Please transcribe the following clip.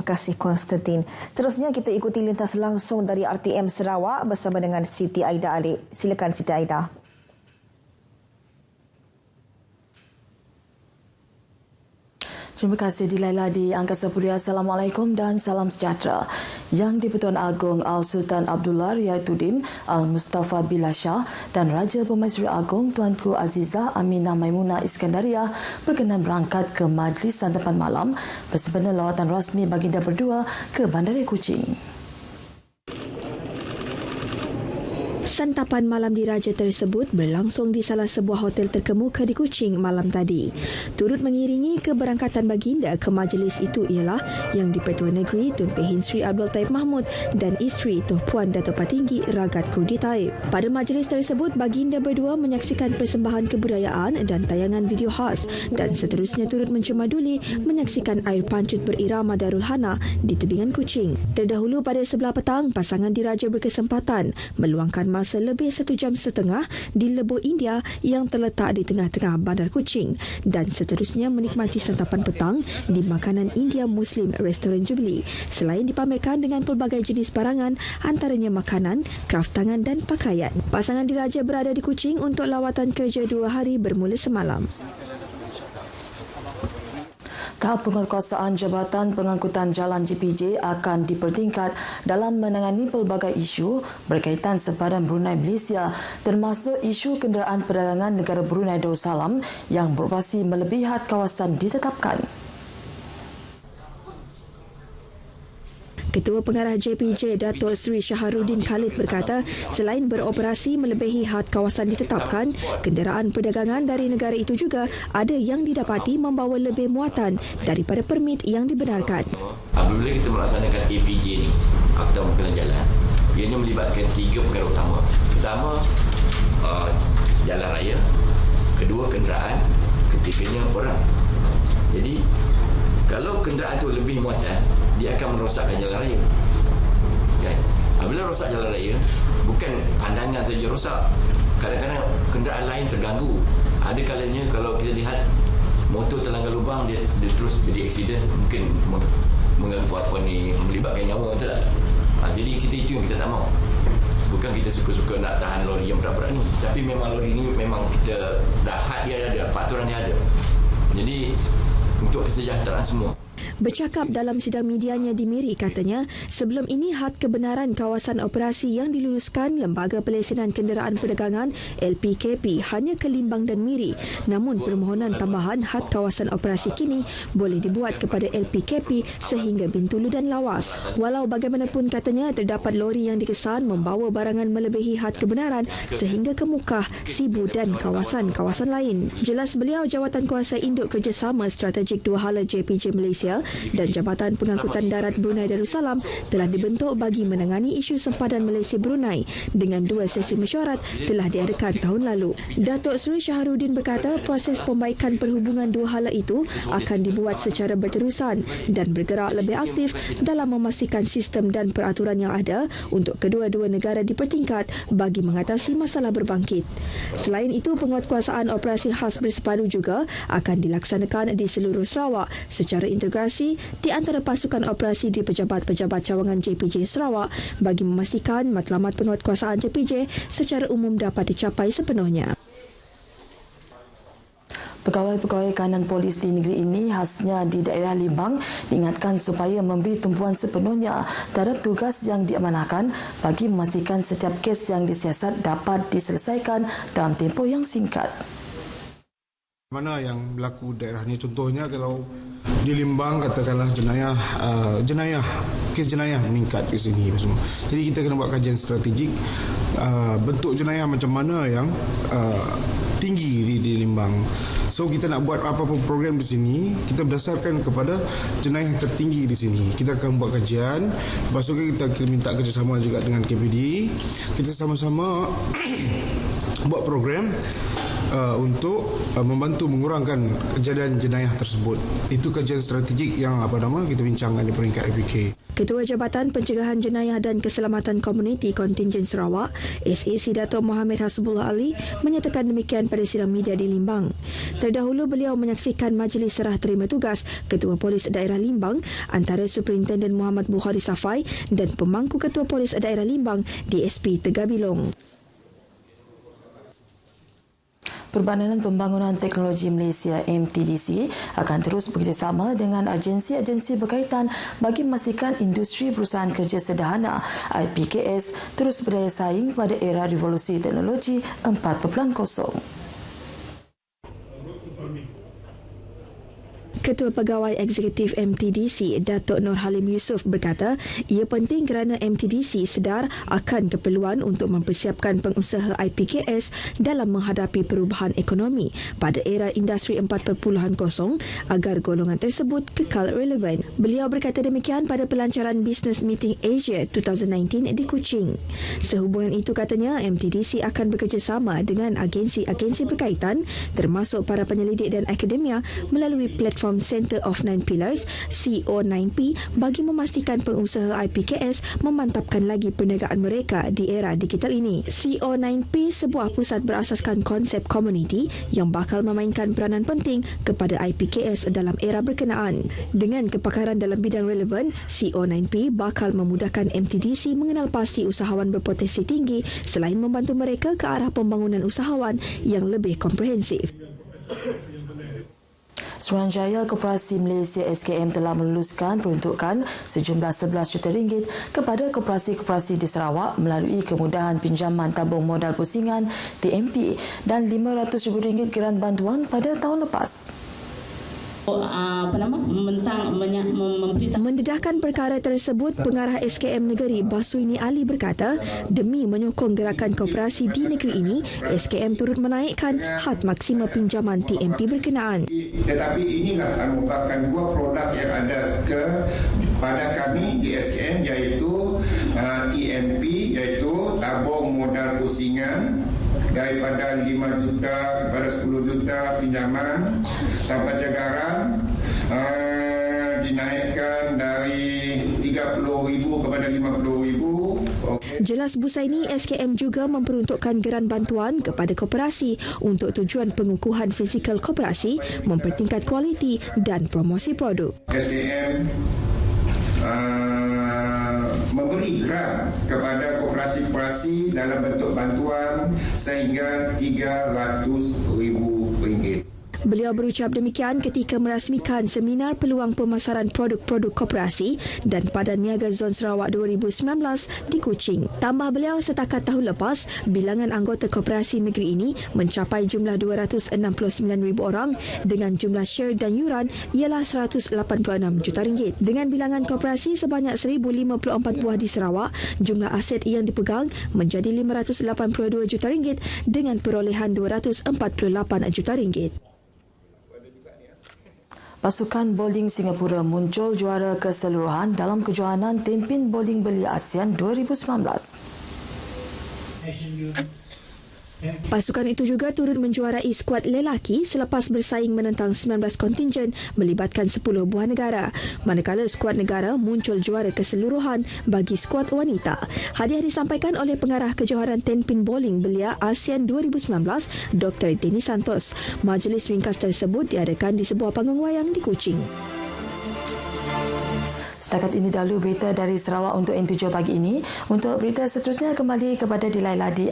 kasih Konstantin. Seterusnya kita ikuti lintas langsung dari RTM Sarawak bersama dengan Siti Aida Ali. Silakan Siti Aida. Terima kasih Dilaila di Angkasa Pura. Assalamualaikum dan salam sejahtera. Yang di-Pertuan Agong Al-Sultan Abdullah Riayatuddin Al-Mustafa Billah Shah dan Raja Pemaisuri Agong Tuanku Azizah Aminah Maimunah Iskandariah berkenan berangkat ke Majlis Santapan Malam bersempena lawatan rasmi baginda berdua ke Bandar Kuching. Santapan malam diraja tersebut berlangsung di salah sebuah hotel terkemuka di Kuching malam tadi. Turut mengiringi keberangkatan baginda ke majlis itu ialah Yang di-Pertua Negeri Tun Pehin Sri Abdul Taib Mahmud dan isteri Tuh Puan Dato' Patinggi Ragat Kurdi Taib. Pada majlis tersebut, baginda berdua menyaksikan persembahan kebudayaan dan tayangan video khas dan seterusnya turut mencemaduli menyaksikan air pancut berirama Darul Hana di tebingan Kuching. Terdahulu pada sebelah petang, pasangan diraja berkesempatan meluangkan masa lebih 1 jam setengah di Lebo India yang terletak di tengah-tengah Bandar Kuching dan seterusnya menikmati santapan petang di Makanan India Muslim Restoran Jubilee selain dipamerkan dengan pelbagai jenis barangan antaranya makanan, kraft tangan dan pakaian. Pasangan diraja berada di Kuching untuk lawatan kerja 2 hari bermula semalam. Tahap penguatkuasaan Jabatan Pengangkutan Jalan JPJ akan dipertingkat dalam menangani pelbagai isu berkaitan sempadan Brunei Malaysia termasuk isu kenderaan perdagangan negara Brunei Darussalam yang beroperasi melebihi had kawasan ditetapkan. Ketua Pengarah JPJ Datuk Seri Syaharuddin Khalid berkata, selain beroperasi melebihi had kawasan ditetapkan, kenderaan perdagangan dari negara itu juga ada yang didapati membawa lebih muatan daripada permit yang dibenarkan. Apabila kita melaksanakan APJ ni, Akta Pengangkutan Jalan, ianya melibatkan 3 perkara utama. Pertama, jalan raya. Kedua, kenderaan. Ketiganya, orang. Jadi, kalau kenderaan itu lebih muatan, dia akan merosakkan jalan raya. Kan? Apabila rosak jalan raya, bukan pandangan saja rosak. Kadang-kadang kenderaan lain terganggu. Ada kalanya kalau kita lihat motor terlanggar lubang, dia terus jadi aksiden, mungkin mengganggu apa ni, melibatkan nyawa, betul tak? Jadi kita itu yang kita tak mahu. Bukan kita suka-suka nak tahan lori yang berat-berat ni, tapi memang lori ni memang kita dah had dia ada, peraturan dia ada. Jadi untuk kesejahteraan semua. Bercakap dalam sidang medianya di Miri, katanya, sebelum ini had kebenaran kawasan operasi yang diluluskan Lembaga Pelesenan Kenderaan Perdagangan LPKP hanya ke Limbang dan Miri. Namun permohonan tambahan had kawasan operasi kini boleh dibuat kepada LPKP sehingga Bintulu dan Lawas. Walau bagaimanapun, katanya, terdapat lori yang dikesan membawa barangan melebihi had kebenaran sehingga ke Mukah, Sibu dan kawasan-kawasan lain. Jelas beliau, Jawatankuasa Induk Kerjasama Strategik Dua Hala JPJ Malaysia dan Jabatan Pengangkutan Darat Brunei Darussalam telah dibentuk bagi menangani isu sempadan Malaysia Brunei dengan 2 sesi mesyuarat telah diadakan tahun lalu. Datuk Seri Syaharuddin berkata proses pembaikan perhubungan dua hala itu akan dibuat secara berterusan dan bergerak lebih aktif dalam memastikan sistem dan peraturan yang ada untuk kedua-dua negara dipertingkat bagi mengatasi masalah berbangkit. Selain itu, penguatkuasaan operasi khas bersepadu juga akan dilaksanakan di seluruh Sarawak secara integrasi di antara pasukan operasi di pejabat-pejabat cawangan JPJ Sarawak bagi memastikan matlamat penguatkuasaan JPJ secara umum dapat dicapai sepenuhnya. Pegawai-pegawai kanan polis di negeri ini khasnya di daerah Limbang diingatkan supaya memberi tumpuan sepenuhnya terhadap tugas yang diamanahkan bagi memastikan setiap kes yang disiasat dapat diselesaikan dalam tempoh yang singkat. Mana yang berlaku daerah ni, contohnya kalau di Limbang katakanlah kes jenayah meningkat di sini semua. Jadi kita kena buat kajian strategik bentuk jenayah macam mana yang tinggi di Limbang. So kita nak buat apa-apa program di sini, kita berdasarkan kepada jenayah tertinggi di sini. Kita akan buat kajian, lepas tu kita minta kerjasama juga dengan KPD. Kita sama-sama buat program untuk membantu mengurangkan kejadian jenayah tersebut. Itu kajian strategik yang kita bincangkan di peringkat LPK. Ketua Jabatan Pencegahan Jenayah dan Keselamatan Komuniti Kontingen Sarawak, SAC Dato' Mohamed Hasbullah Ali, menyatakan demikian pada sidang media di Limbang. Terdahulu beliau menyaksikan majlis serah terima tugas Ketua Polis Daerah Limbang antara Superintenden Muhammad Bukhari Safai dan Pemangku Ketua Polis Daerah Limbang DSP Tegabilong. Perbadanan Pembangunan Teknologi Malaysia MTDC akan terus bekerjasama dengan agensi-agensi berkaitan bagi memastikan industri perusahaan kerja sederhana IPKS terus berdaya saing pada era revolusi teknologi 4.0. Ketua Pegawai Eksekutif MTDC, Datuk Nur Halim Yusof berkata, ia penting kerana MTDC sedar akan keperluan untuk mempersiapkan pengusaha IPKS dalam menghadapi perubahan ekonomi pada era industri 4.0 agar golongan tersebut kekal relevan. Beliau berkata demikian pada pelancaran Business Meeting Asia 2019 di Kuching. Sehubungan itu katanya, MTDC akan bekerjasama dengan agensi-agensi berkaitan termasuk para penyelidik dan akademia melalui platform Center of Nine Pillars CO9P bagi memastikan pengusaha IPKS memantapkan lagi perniagaan mereka di era digital ini. CO9P sebuah pusat berasaskan konsep komuniti yang bakal memainkan peranan penting kepada IPKS dalam era berkenaan. Dengan kepakaran dalam bidang relevan, CO9P bakal memudahkan MTDC mengenal pasti usahawan berpotensi tinggi selain membantu mereka ke arah pembangunan usahawan yang lebih komprehensif. Suruhanjaya Koperasi Malaysia SKM telah meluluskan peruntukan sejumlah RM11 juta kepada koperasi-koperasi di Sarawak melalui kemudahan pinjaman tabung modal pusingan DMP dan RM500,000 geran bantuan pada tahun lepas. Mendedahkan perkara tersebut, Pengarah SKM Negeri Basuini Ali berkata, demi menyokong gerakan koperasi di negeri ini, SKM turut menaikkan had maksima pinjaman TMP berkenaan. Tetapi inilah merupakan dua produk yang ada pada kami di SKM, iaitu TMP, iaitu tabung modal pusingan daripada 5 juta kepada 10 juta pinjaman tanpa cagaran, dinaikkan dari 30,000 kepada 50,000. Jelas Busaini, SKM juga memperuntukkan geran bantuan kepada koperasi untuk tujuan pengukuhan fizikal koperasi, mempertingkat kualiti dan promosi produk. SKM memberi geran kepada koperasi-koperasi dalam bentuk bantuan sehingga RM300,000. Beliau berucap demikian ketika merasmikan seminar peluang pemasaran produk-produk koperasi dan Padan Niaga Zon Sarawak 2019 di Kuching. Tambah beliau, setakat tahun lepas, bilangan anggota koperasi negeri ini mencapai jumlah 269,000 orang dengan jumlah share dan yuran ialah RM186 juta. Dengan bilangan koperasi sebanyak 1,054 buah di Sarawak, jumlah aset yang dipegang menjadi RM582 juta dengan perolehan RM248 juta. Pasukan bowling Singapura muncul juara keseluruhan dalam kejohanan Tempin Bowling Belia ASEAN 2019. Pasukan itu juga turut menjuarai skuad lelaki selepas bersaing menentang 19 kontingen melibatkan 10 buah negara. Manakala skuad negara muncul juara keseluruhan bagi skuad wanita. Hadiah disampaikan oleh Pengarah Kejohanan Tenpin Bowling Belia ASEAN 2019, Dr. Denny Santos. Majlis ringkas tersebut diadakan di sebuah panggung wayang di Kuching. Setakat ini dahulu berita dari Sarawak untuk N7 pagi ini. Untuk berita seterusnya kembali kepada Dilaila di